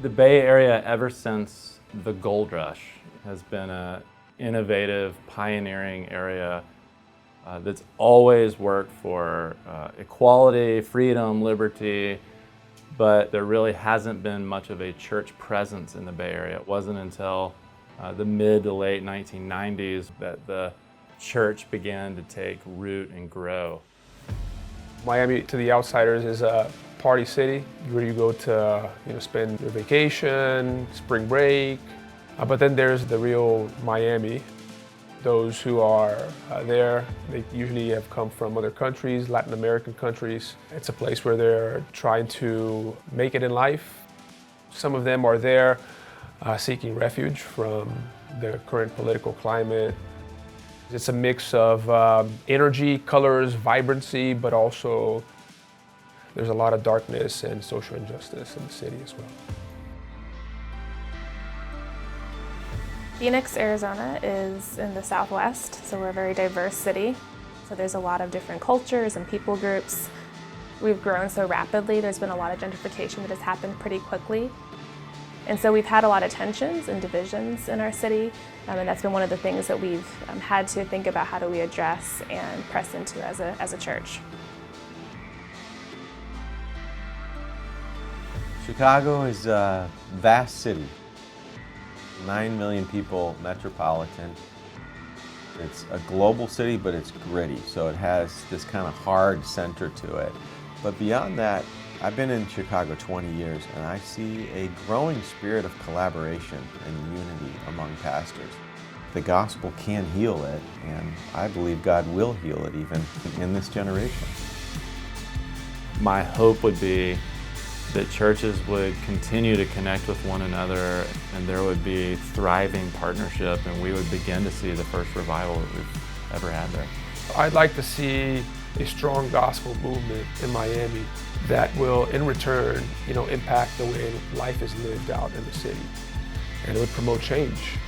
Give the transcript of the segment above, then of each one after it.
The Bay Area, ever since the gold rush, has been an innovative, pioneering area that's always worked for equality, freedom, liberty, but there really hasn't been much of a church presence in the Bay Area. It wasn't until the mid to late 1990s that the church began to take root and grow. Miami, to the outsiders, is a party city where you go to spend your vacation, spring break. But then there's the real Miami. Those who are there, they usually have come from other countries, Latin American countries. It's a place where they're trying to make it in life. Some of them are there seeking refuge from the current political climate. It's a mix of energy, colors, vibrancy, but also there's a lot of darkness and social injustice in the city as well. Phoenix, Arizona is in the southwest, so we're a very diverse city. So there's a lot of different cultures and people groups. We've grown so rapidly, there's been a lot of gentrification that has happened pretty quickly. And so we've had a lot of tensions and divisions in our city, and that's been one of the things that we've had to think about how do we address and press into as a church. Chicago is a vast city, 9 million people, metropolitan. It's a global city, but it's gritty, so it has this kind of hard center to it. But beyond that, I've been in Chicago 20 years, and I see a growing spirit of collaboration and unity among pastors. The gospel can heal it, and I believe God will heal it even in this generation. My hope would be that churches would continue to connect with one another, and there would be thriving partnership, and we would begin to see the first revival that we've ever had there. I'd like to see a strong gospel movement in Miami that will, in return, impact the way life is lived out in the city, and it would promote change.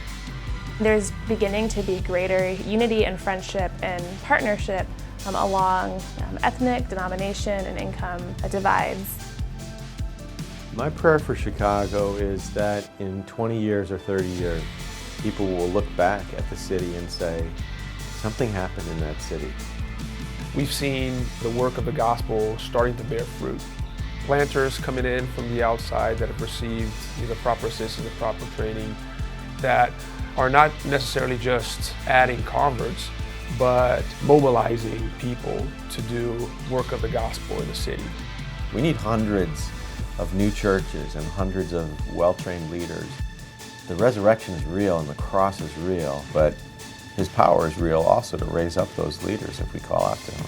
There's beginning to be greater unity and friendship and partnership along ethnic, denomination, and income divides. My prayer for Chicago is that in 20 years or 30 years, people will look back at the city and say, something happened in that city. We've seen the work of the gospel starting to bear fruit. Planters coming in from the outside that have received the proper assistance, the proper training, that are not necessarily just adding converts, but mobilizing people to do work of the gospel in the city. We need hundreds of new churches and hundreds of well-trained leaders. The resurrection is real and the cross is real, but His power is real also to raise up those leaders if we call out to Him.